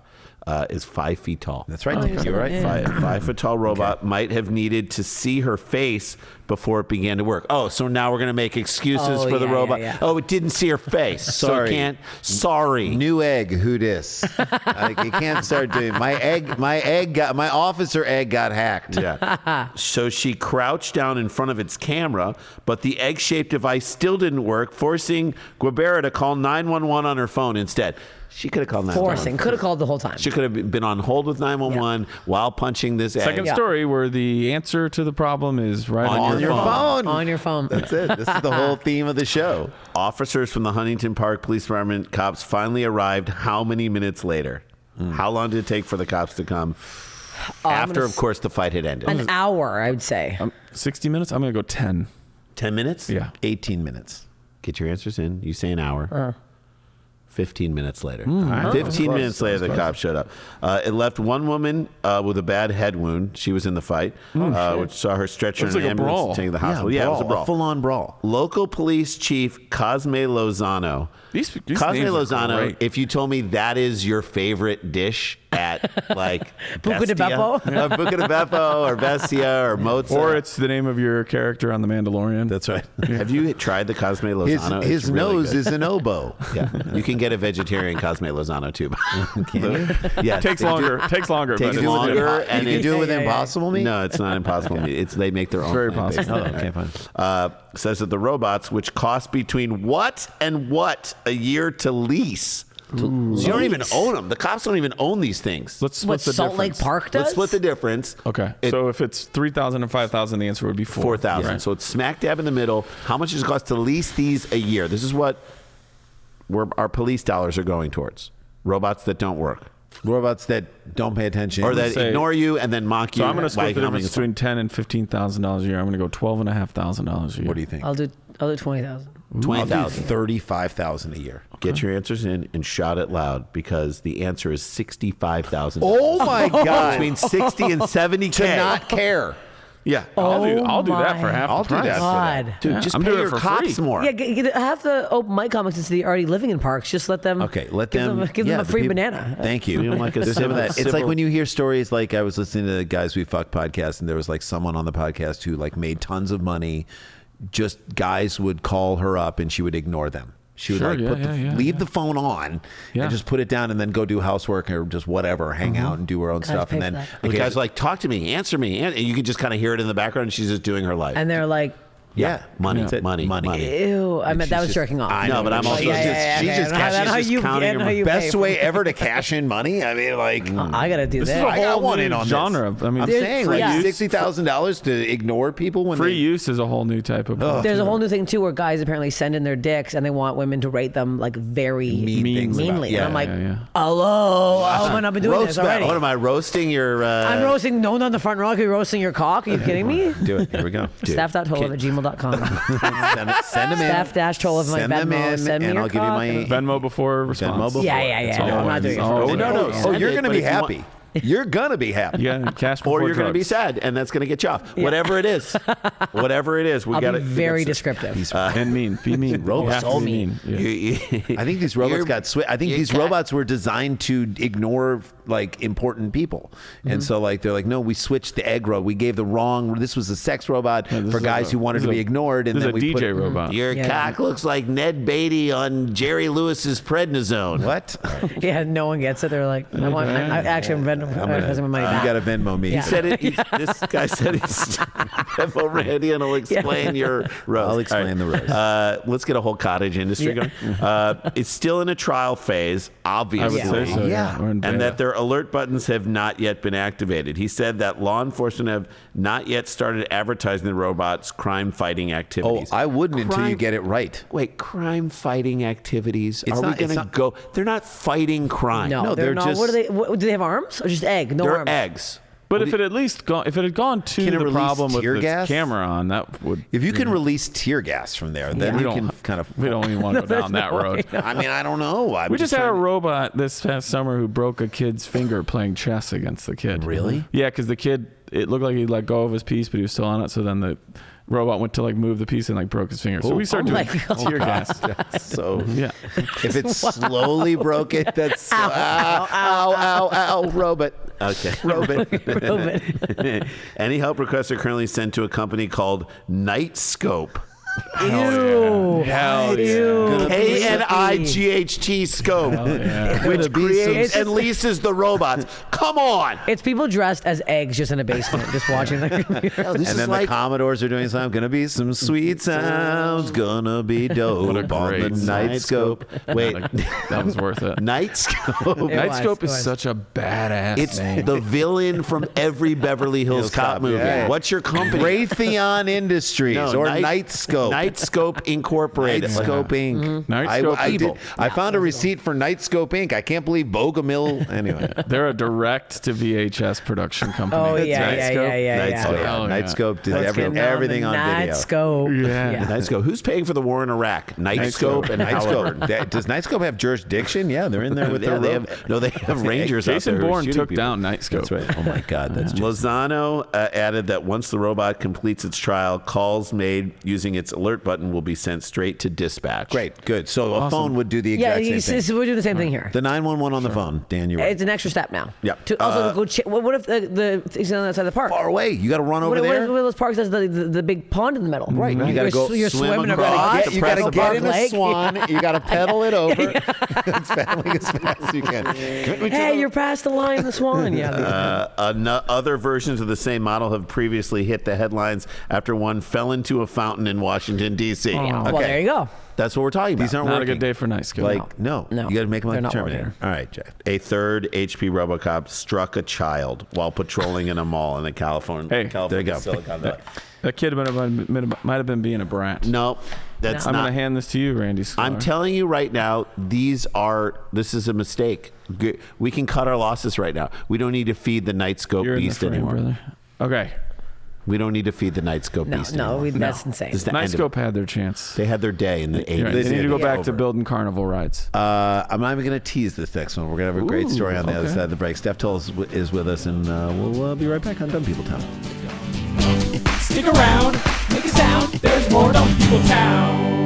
is 5 feet tall. That's right. You're right. Yeah. 5 foot tall robot might have needed to see her face before it began to work. Oh, so now we're going to make excuses for the robot. Yeah. Oh, it didn't see her face. So Sorry. it can't. Sorry. New egg, who dis? Like, you can't start doing my officer egg got hacked. Yeah. So she crouched down in front of its camera, but the egg-shaped device still didn't work, forcing Guevara to call 911 on her phone instead. She could have called 911. Forcing. Could have called the whole time. She could have been on hold with 911 while punching this egg. Second story where the answer to the problem is right On on your phone. On your phone. That's it. This is the whole theme of the show. Officers from the Huntington Park Police Department cops finally arrived how many minutes later? How long did it take for the cops to come? After, of course, the fight had ended. An hour, I would say. 60 minutes? I'm going to go 10. 10 minutes? Yeah. 18 minutes. Get your answers in. You say an hour. 15 minutes later. right. 15 Close, minutes later, the cops showed up. It left one woman with a bad head wound. She was in the fight, which saw her stretcher Looks in an like a ambulance brawl. and taken to the hospital. Yeah, it was a brawl. full-on brawl. Local police chief Cosme Lozano. These Cosme names are Lozano, great. if you told me that is your favorite dish at like Buca de Bestia, Beppo? or Buca de Beppo or Bestia or Mozza. Or it's the name of your character on The Mandalorian. That's right. Have you tried the Cosme Lozano? His It's really nose good. is an oboe. Yeah, you can get a vegetarian Cosme Lozano too. Can you? Yeah, Takes they do- longer. Takes longer. Takes but it's longer, good. and you can do it with Yeah, yeah, yeah. Impossible Meat? No, it's not impossible meat. They make their own. Very plant-based. possible. Oh, okay, fine. Says that the robots, which cost between what and what a year to lease. So you don't even own them. The cops don't even own these things. Let's split What the Salt difference. Lake Park does? Let's split the difference. Okay. It- So if it's 3,000 and 5,000, the answer would be 4,000. Right. So it's smack dab in the middle. How much does it cost to lease these a year? This is what our police dollars are going towards. Robots that don't work. Robots that don't pay attention. Or that say- ignore you and then mock you. So I'm going to split like the how difference many- between $10,000 and $15,000 a year. I'm going to go $12,500 a year. What do you think? I'll do 20,000. I'll do 20,000. 35,000 a year. Get your answers in and shout it loud because the answer is 65,000. Oh my God. Between 60 and 70K. To not care. Yeah. I'll do that my for half I'll the do price. that for that. God. Dude, Yeah, just I'm pay doing it your for cops free. more. Yeah, have the open mic comics since they're already living in parks. Just let them. Okay, let give them give them a the free people- banana. Thank you. We don't like a There's some of that. civil- It's like when you hear stories like I was listening to the Guys We Fuck podcast, and there was like someone on the podcast who like made tons of money. Just guys would call her up, and she would ignore them. She would Sure, like yeah, leave the phone on Yeah. and just put it down, and then go do housework or just whatever, hang out and do her own stuff, pay and for then that. The guy's like, talk to me, answer me. And you can just kind of hear it in the background. And she's just doing her life. And they're like, yeah, money, That's it. money. ew. I meant that was just- jerking off. I No, know, but I'm also she's just- she's yeah, just yeah. cashing- That's how you counting get- her how you best pay way for- ever to cash in money. I mean, like I gotta do This that. is a I got whole one new in on genre. this. I mean, I'm There's saying free like use. $60,000 to ignore people when free they use is a whole new type of. There's a whole new thing too, where guys apparently send in their dicks and they want women to rate them like very mean things about- meanly. yeah, and I'm like, yeah. hello, how am I not been doing roast this battle. already? What am I roasting your? I'm roasting no one on the front row. I could be roasting your cock. Are you kidding me? do it. Here we go. Staff.tolev@gmail.com. Send them in. Staff-Tolev, my Send them Venmo. in, Send me and your I'll give you cock. my. Venmo before response. Venmo before. Yeah. That's No, all I'm I not doing it. need. for Oh, free. No. Oh, Send you're it, gonna but be if you happy. You're gonna be happy. Yeah, cash Or before you're going to be drugs. sad, and that's going to get you off. Whatever it is, whatever it is, we I'll got be to very descriptive. And mean. Be mean. You have to be mean. Yeah. I think these robots You're- got I think you're these robots were designed to ignore like important people, and so like they're like, no, we switched the egg robot. We gave the wrong. This was a sex robot this for is guys a- who wanted this to is be a- ignored, and This then is a we put DJ robot. Your Yeah. cock looks like Ned Beatty on Jerry Lewis's prednisone. What? Yeah, no one gets it. They're like, I actually am Venmo. I'm money You back. got to Venmo me. Yeah. He said it. This guy said he's Venmo Randy, and he'll explain your roast. I'll explain the roast. Let's get a whole cottage industry going. It's still in a trial phase, I obviously. would say so. Yeah. We're in And beta. that their alert buttons have not yet been activated. He said that law enforcement have not yet started advertising the robot's crime-fighting Oh, activities. I wouldn't until you Crime- get it right. Wait, crime-fighting activities? It's Are we not- going it's to not- go? They're not fighting crime. No, they're not. just- What do they have arms or just egg? No They're arms. eggs. But if it had least gone, if it had gone to Can it the release problem with tear the gas? camera on, that would. If you can release tear gas from there, then we you don't. can kind of. We don't even want to go down that road. I mean, I don't know. I'm We just had a trying to- robot this past summer who broke a kid's finger playing chess against the kid. Really? Yeah, because the kid, it looked like he let go of his piece, but he was still on it. So then the robot went to like move the piece and like broke his finger. So we started doing tear gas. So Yeah. if it slowly broke it, that's ow, robot. Okay. Robot. Any help requests are currently sent to a company called Nightscope. Ew. Hell yeah. KNIGHT scope, which creates and leases the robots. Come on. It's people dressed as eggs just in a basement, just watching the computer. And then the Commodores are doing something. Gonna be some sweet sounds. Gonna be dope What a on the great Nightscope. Wait, That was worth it. Nightscope. Nightscope is was. such a badass It's name. the villain from every Beverly Hills Cop movie. yeah. What's your company? Raytheon Industries or Nightscope. Nightscope Incorporated. Nightscope Inc. Nightscope I found a receipt for Nightscope Inc. I can't believe Bogomil. Anyway. They're a direct to VHS production company. Oh, yeah, Nightscope. yeah. Nightscope. Oh, yeah. Nightscope did Let's get down everything the on video. Nightscope. Yeah. Nightscope. Who's paying for the war in Iraq? Nightscope and Halliburton. Nightscope. Does Nightscope have jurisdiction? Yeah, they're in there with Yeah, their they have Rangers out Jason there who are Bourne shooting took people. down Nightscope. That's right. Oh my God, that's just Lozano added that once the robot completes its trial, calls made using its alert button will be sent straight to dispatch. great. Good. So a phone would do the Yeah, exact same thing. we're doing the same thing here. The 911 on the phone, Dan. You're right. It's an extra step now. Yep. To also go check. What if the he's on the side of the park? Far away. You got to run over What there. if those parks has the big pond in the middle? Right. You got to go You're swim swimming across. across. You got to get in a lake. swan. You got to pedal it over. It's pedaling as fast as you can. Hey, you're past the line of the swan. Yeah. Other versions of the same model have previously hit the headlines after one fell into a fountain in Washington, D.C. Yeah. Well, Okay. there you go. That's what we're talking about. These aren't Not working. a good day for Nightscope. Like, no. No. You got to make them like They're the not Terminator. working. All right, Jay. A third HP RoboCop struck a child while patrolling in a mall in the California. Hey, there you go. Silicon Valley. That kid might have been being a brat. No, that's I'm not. going to hand this to you, Randy Sklar. I'm telling you right now, this is a mistake. We can cut our losses right now. We don't need to feed the Nightscope You're in the beast frame, anymore. brother. Okay. We don't need to feed the Nightscope beast anymore. That's insane. This is the end of Nightscope it. had their chance. They had their day in the 80s. Right. They need to go back to Over. building carnival rides. I'm not even going to tease this next one. We're going to have a great story on the other side of the break. Steph Tolev is with us, and we'll be right back on Dumb People Town. Stick around, make a sound. There's more Dumb People Town.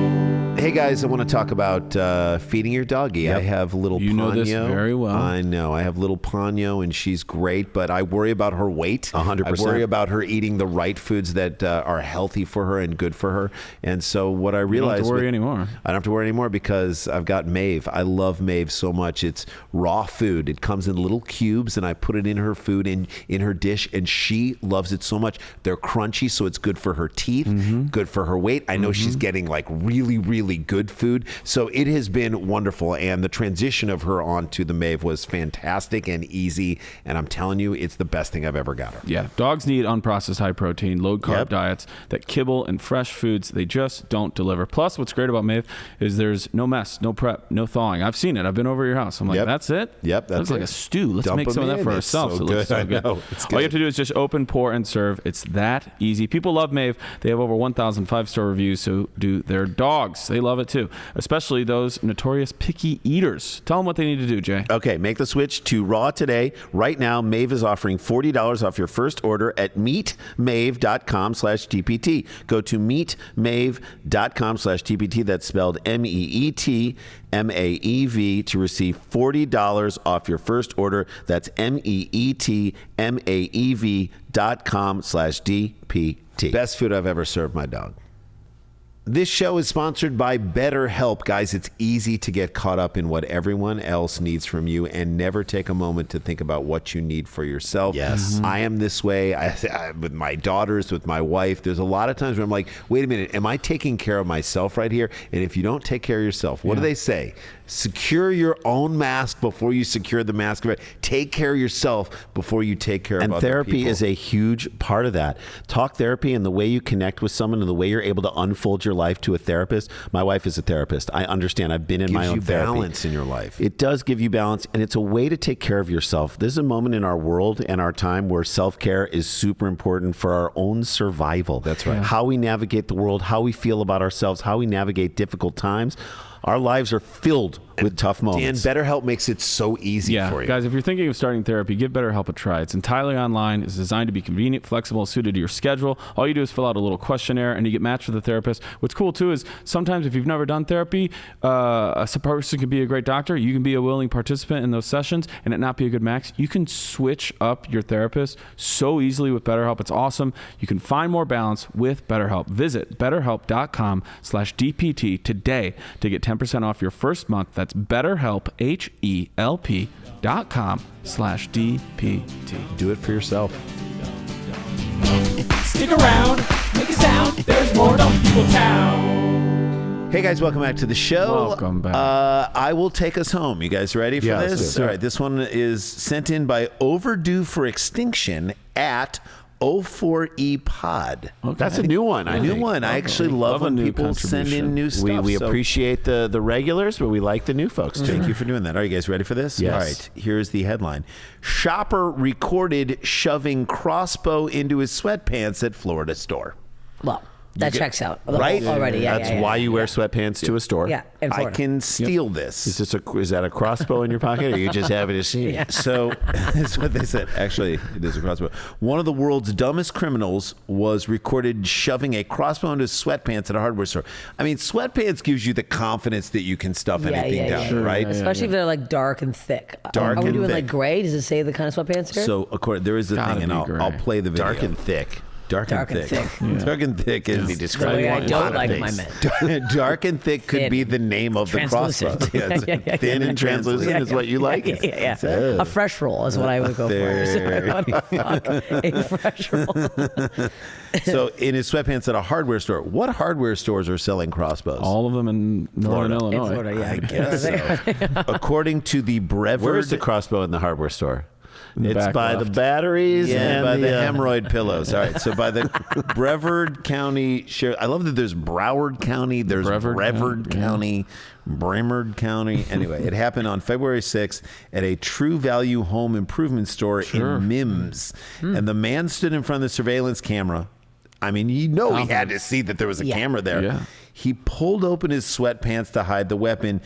Hey guys, I want to talk about feeding your doggy. I have little You Ponyo. know this very well. I know. I have little Ponyo, and she's great, but I worry about her weight. 100%. I worry about her eating the right foods that are healthy for her and good for her. And so what I You don't realized... have to worry anymore. I don't have to worry anymore because I've got Maeve. I love Maeve so much. It's raw food. It comes in little cubes, and I put it in her food, in her dish, and she loves it so much. They're crunchy, so it's good for her teeth, good for her weight. I know she's getting like really, really good food. So it has been wonderful, and the transition of her onto the Maeve was fantastic and easy, and I'm telling you, it's the best thing I've ever got her. Yeah, dogs need unprocessed high protein, low carb Yep. diets that kibble and fresh foods. They just don't deliver. Plus, what's great about Maeve is there's no mess, no prep, no thawing. I've seen it. I've been over your house. I'm like, Yep. that's it? Yep, that's looks like it. a stew. Let's Dump make some of them that for in. It's ourselves. so It looks good. so I good. know. It's All you good. have to do is just open, pour, and serve. It's that easy. People love Maeve. They have over 1,000 5-star reviews, so do their dogs. They love it too, especially those notorious picky eaters. Tell them what they need to do, Jay. Okay, make the switch to Raw today. Right now, Maeve is offering $40 off your first order at meetmave.com/TPT. Go to meetmave.com/TPT. That's spelled MEETMAEV to receive $40 off your first order. That's MEETMAEV.com/DPT. Best food I've ever served my dog. This show is sponsored by BetterHelp. Guys, it's easy to get caught up in what everyone else needs from you and never take a moment to think about what you need for yourself. Yes. Mm-hmm. I am this way with my daughters, with my wife. There's a lot of times where I'm like, wait a minute, am I taking care of myself right here? And if you don't take care of yourself, what do they say? Secure your own mask before you secure the mask of it. Take care of yourself before you take care of other people. And therapy is a huge part of that. Talk therapy and the way you connect with someone and the way you're able to unfold your life to a therapist. My wife is a therapist. I understand. I've been in my own Gives you therapy. balance in your life. It does give you balance, and it's a way to take care of yourself. This is a moment in our world and our time where self-care is super important for our own survival. That's right. How we navigate the world, how we feel about ourselves, how we navigate difficult times. Our lives are filled with tough Dan, moments. BetterHelp makes it so easy for you. Guys, if you're thinking of starting therapy, give BetterHelp a try. It's entirely online. It's designed to be convenient, flexible, suited to your schedule. All you do is fill out a little questionnaire, and you get matched with a therapist. What's cool, too, is sometimes if you've never done therapy, a person can be a great doctor. You can be a willing participant in those sessions and it not be a good match. You can switch up your therapist so easily with BetterHelp. It's awesome. You can find more balance with BetterHelp. Visit BetterHelp.com/DPT today to get 10% off your first month. That's BetterHelp, HELP.com/DPT. Do it for yourself. Stick around, make a sound. There's more Dumb People Town. Hey guys, welcome back to the show. Welcome back. I will take us home. You guys ready for Yeah, this? let's do it. All right, this one is sent in by Overdue for Extinction at O4E Pod. That's a new one. A new one. I actually love when a new people send in new stuff. We so appreciate the regulars, but we like the new folks too. Thank you for doing that. Are you guys ready for this? Yes. All right, here's the headline. Shopper recorded shoving crossbow into his sweatpants at Florida store. Well, that checks out. Right? Already, yeah. That's why you wear sweatpants to a store. Yeah, in I Florida. can steal this. Is that a crossbow in your pocket, or you just have it as see? So that's what they said. Actually, it is a crossbow. One of the world's dumbest criminals was recorded shoving a crossbow into his sweatpants at a hardware store. I mean, sweatpants gives you the confidence that you can stuff anything down, Sure, right? Especially if they're like dark and thick. Dark Are we and doing thick. like gray? Does it say the kind of sweatpants here? So, there is a Gotta thing, and be I'll gray. play the video. Dark and thick. Dark and thick. Yeah. Dark and thick is the way I don't like my men. Dark and thick could Thin. be the name of the crossbow. Translucent. Yeah, thin and translucent is what you like. Yeah. A fresh roll is what I would go for. Fuck, a fresh roll. So in his sweatpants at a hardware store. What hardware stores are selling crossbows? All of them in northern Florida. Illinois. In Florida, yeah. I guess so. According to the Brevard... Where's the crossbow in the hardware store? the It's back by left. the batteries Yeah, and by the hemorrhoid pillows. All right, so by the Brevard County Sheriff. I love that there's Broward County, there's Brevard County, Bremard County. Anyway, it happened on February 6th at a True Value home improvement store in Mims. And the man stood in front of the surveillance camera. I mean, he had to see that there was a camera there. Yeah. He pulled open his sweatpants to hide the weapon.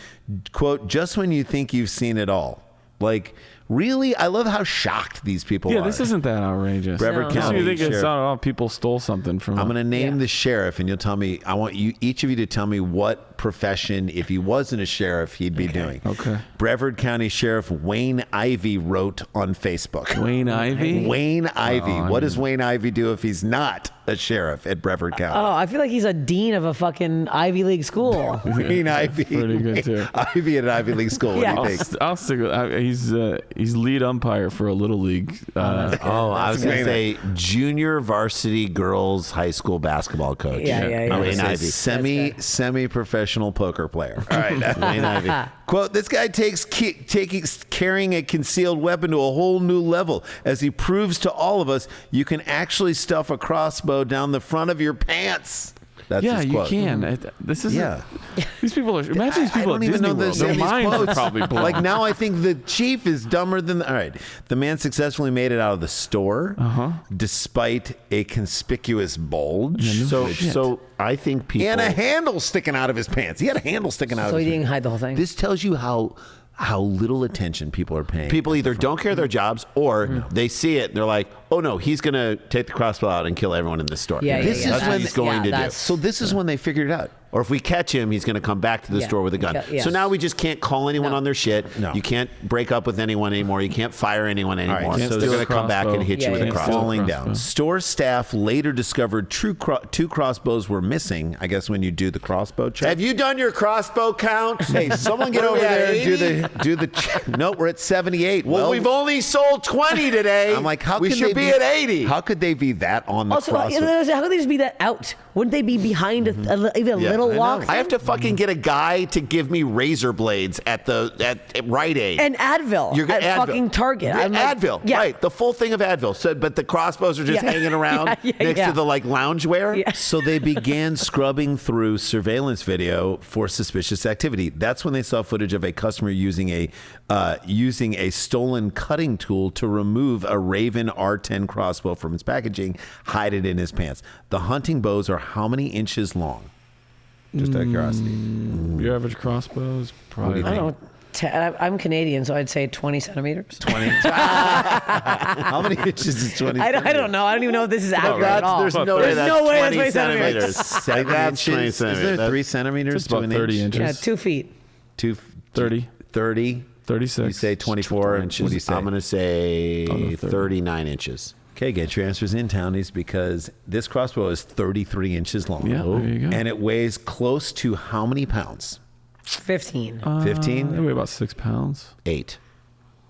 Quote, just when you think you've seen it all. Like, really? I love how shocked these people are. Yeah, this isn't that outrageous. Brevard No. Just when County you think it's Sheriff. not all people stole something from I'm him. going to name the sheriff, and you'll tell me. I want you, each of you, to tell me what profession, if he wasn't a sheriff, he'd be doing. Okay. Brevard County Sheriff Wayne Ivey wrote on Facebook. Wayne Ivey? Wayne Ivey. What does Wayne Ivey do if he's not a sheriff at Brevard County? Oh, I feel like he's a dean of a fucking Ivy League school. Wayne Ivey. pretty good, too. Ivey at an Ivy League school. What Yeah. do you think? I'll stick with he's lead umpire for a little league. I was going to great. say junior varsity girls high school basketball coach. Yeah. I'm Wayne gonna say Ivey. semi-professional poker player. All right. Wayne Ivey. Quote, this guy takes carrying a concealed weapon to a whole new level as he proves to all of us you can actually stuff a crossbow down the front of your pants. That's Yeah, his you quote. can. This is Yeah. These people are. Imagine these I people don't at even Disney know World. this- Their these minds are quotes. probably blown. Like, now I think the chief is dumber than... All right. The man successfully made it out of the store despite a conspicuous bulge. So I think people. And a handle sticking out of his pants. He had a handle sticking out So of he his didn't pants. hide the whole thing. This tells you how little attention people are paying. People either don't care their jobs or they see it and they're like, oh no, he's going to take the crossbow out and kill everyone in this store. Yeah, This is That's what when- he's going to do. that's- So this is when they figured it out. Or if we catch him, he's going to come back to the Yeah. store with a gun. Yeah. So now we just can't call anyone No. on their shit. No. You can't break up with anyone anymore. You can't fire anyone anymore. right, Can't So steal they're a going to come back and crossbow. hit you Yeah, with yeah, a yeah. crossbow. Falling crossbow. down. Store staff later discovered two crossbows were missing. I guess when you do the crossbow check. Have you done your crossbow count? Hey, someone get What are over we at, there and 80? do the check. No, we're at 78. Well, we've only sold 20 today. I'm like, how we can should they be at 80. How could they be that on the Also, crossbow? how could they just be that out? Wouldn't they be behind even a little I know. lock? I have to fucking get a guy to give me razor blades at Rite Aid. And Advil You're at Advil. fucking Target. Yeah, I'm like, Advil, yeah. right? The full thing of Advil. So, but the crossbows are just Yeah. hanging around Yeah, next yeah. to the like loungewear. Yeah. So they began scrubbing through surveillance video for suspicious activity. That's when they saw footage of a customer using a stolen cutting tool to remove a Raven R10 crossbow from its packaging, hide it in his pants. The hunting bows are how many inches long? Just out of curiosity. Your average crossbow is probably. I don't know. I'm Canadian, so I'd say 20 centimeters. 20. How many inches is 20? I don't know. I don't even know if this is accurate at all. There's no way that's 20 centimeters. 7 That's 20 inches. Is there centimeters. 3 centimeters It's to about an 30 inch? inches. Yeah, 2 feet. 30. 30. 36. You say 24 inches. What do you say? I'm going to say Under 30. 39 inches. Okay, get your answers in, townies, because this crossbow is 33 inches long. Yeah, there you go. And it weighs close to how many pounds? 15. 15? They weigh about 6 pounds. 8.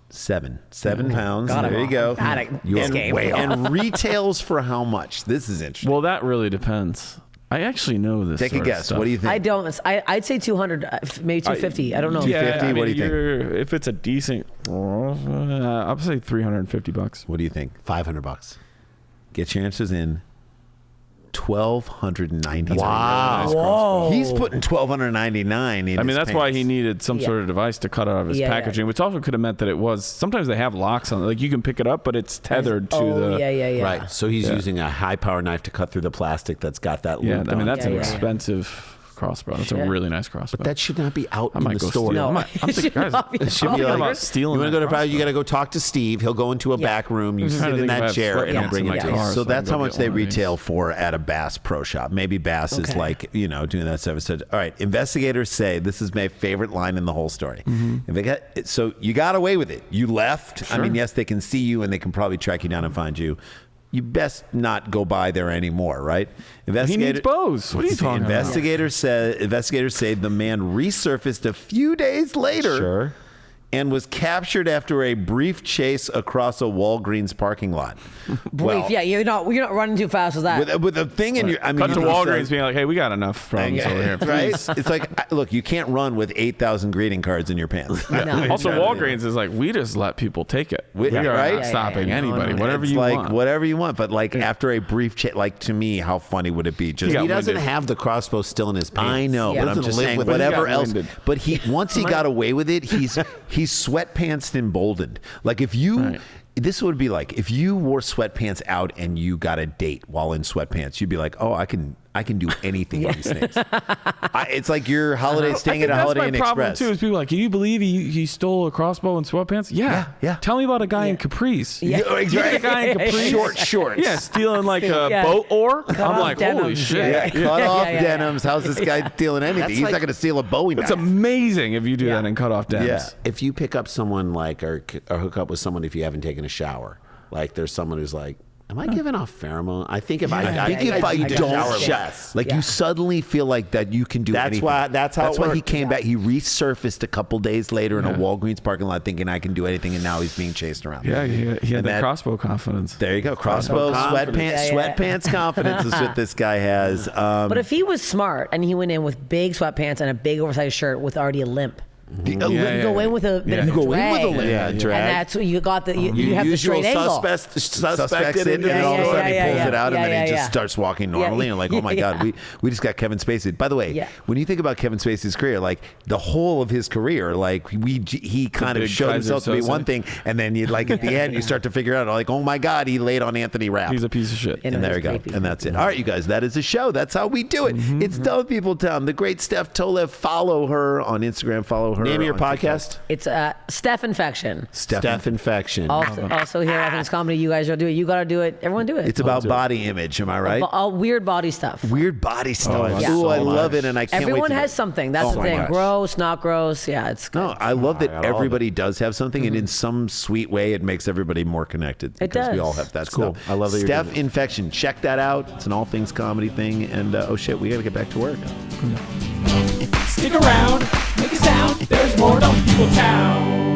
7 pounds. Got There him you all. go. Got it. You This are game. way off. And retails for how much? This is interesting. Well, that really depends. I actually know this. Take a sort of guess. stuff. What do you think? I don't. I'd say 200, maybe 250. I don't know. Yeah, 250? I mean, What do you think? If it's a decent, I'll say $350. What do you think? $500. Get your answers in. $1,290. Wow. Whoa. He's putting $1,299 in. I mean, his that's why pants. he needed some sort of device to cut out of his Yeah, yeah. packaging, which also could have meant that it was. Sometimes they have locks on it. Like you can pick it up, but it's tethered to Oh, the. yeah. Right. So he's Yeah. using a high power knife to cut through the plastic that's got that Yeah, loop I mean, on it. that's an Yeah. expensive crossbow. That's a Shit. really nice crossbow. That should not be out I in might the go store. steal. No. I'm It should thinking, not be guys, out. I'm thinking Like, about stealing. You want to go that to crossbow. you got to go talk to Steve. He'll go into a back room. You trying to sit in think if I that have chair and he'll sweatpants bring in it my to you. car. So I that's can how go much get they one of these. retail for at a Bass Pro Shop. Maybe Bass is Okay. like, doing that stuff. So, all right, investigators say, this is my favorite line in the whole story. If they got, so you got away with it. You left. I mean, yes, they can see you and they can probably track you down and find you. You best not go by there anymore, right? He needs bows. What are you talking about? Investigators say the man resurfaced a few days later. Sure. And was captured after a brief chase across a Walgreens parking lot. Brief. Yeah, you're not running too fast with that. With a thing in your, I mean, Cut to you Walgreens said- being like, hey, we got enough problems over here. right? Please. It's like, look, you can't run with 8,000 greeting cards in your pants. No. Also, Walgreens is like, we just let people take it. We are right? not stopping Yeah, yeah. anybody. No, Whatever It's you like want. whatever you want, but like after a brief chat, like to me, how funny would it be? Just got He doesn't winded. have the crossbow still in his pants. I know, Yeah. but I'm Doesn't just live saying with it. whatever He got else. winded. But he once he got away with it, he's sweatpantsed and emboldened. Like if you. Right. This would be like if you wore sweatpants out and you got a date while in sweatpants, you'd be like, "Oh, I can do anything in these things." It's like your holiday staying at a Holiday Inn That's my problem Express. too. Is people are like, can you believe he stole a crossbow in sweatpants? Yeah. Tell me about a guy in capris. Yeah. You get a guy in capris, Short shorts. yeah, stealing like a Yeah. boat oar. I'm off like, holy denims, shit. yeah. Cut off yeah. denims. How's this guy stealing anything? He's not going to steal a Bowie knife. It's amazing if you do that and cut off dams. Yeah. If you pick up someone like or hook up with someone if you haven't taken a shower, like there's someone who's like, am I giving off pheromone? I think if I if I need to don't shower shut, less. like you suddenly feel like that you can do That's anything. why- that's how it why he worked. came back. He resurfaced a couple days later in a Walgreens parking lot thinking I can do anything, and now he's being chased around. Yeah, he had And that crossbow confidence. There you go. Crossbow, confidence. sweatpants, Yeah, yeah. sweatpants confidence is what this guy has. But if he was smart and he went in with big sweatpants and a big oversized shirt with already a limp, a you limp- go in with a bit of You a go in drag, with a limp. Yeah, drag. and that's what you got. You have the Usual straight angle. suspected in, into and all of a Yeah, sudden he yeah, pulls yeah, it out, and then yeah, he yeah. just starts walking normally. Yeah. And like, oh my God, we just got Kevin Spacey. By the way, Yeah. when you think about Kevin Spacey's career, like the whole of his career, like he kind of big showed Kaiser himself to be Soze. one thing, and then you like at the end you start to figure out like, oh my God, he laid on Anthony Rapp. He's a piece of shit. You know, And there he's you go. creepy. And that's it. All right, you guys, that is the show. That's how we do it. It's Dumb People Town. The great Steph Tolev. Follow her on Instagram. Follow her. Name of your on TikTok. podcast? It's Steph Infection. Steph Infection. Also here at Athens Comedy, you guys are doing it. You got to do it. Everyone do it. It's about body image. Am I right? all weird body stuff. Weird body stuff. love it Ooh, so I love much. it, and I can't wait. Everyone to has do it. something. That's Oh the my thing. gosh. Gross, not gross. Yeah, it's good. No, I love that I got all of everybody does have something, and in some sweet way, it makes everybody more connected. It because we does. all have that It's cool. stuff. I love that you're Steph doing it. Infection. Check that out. It's an all things comedy thing, and oh shit, we got to get back to work. Stick around, make a sound. There's more Dumb People Town.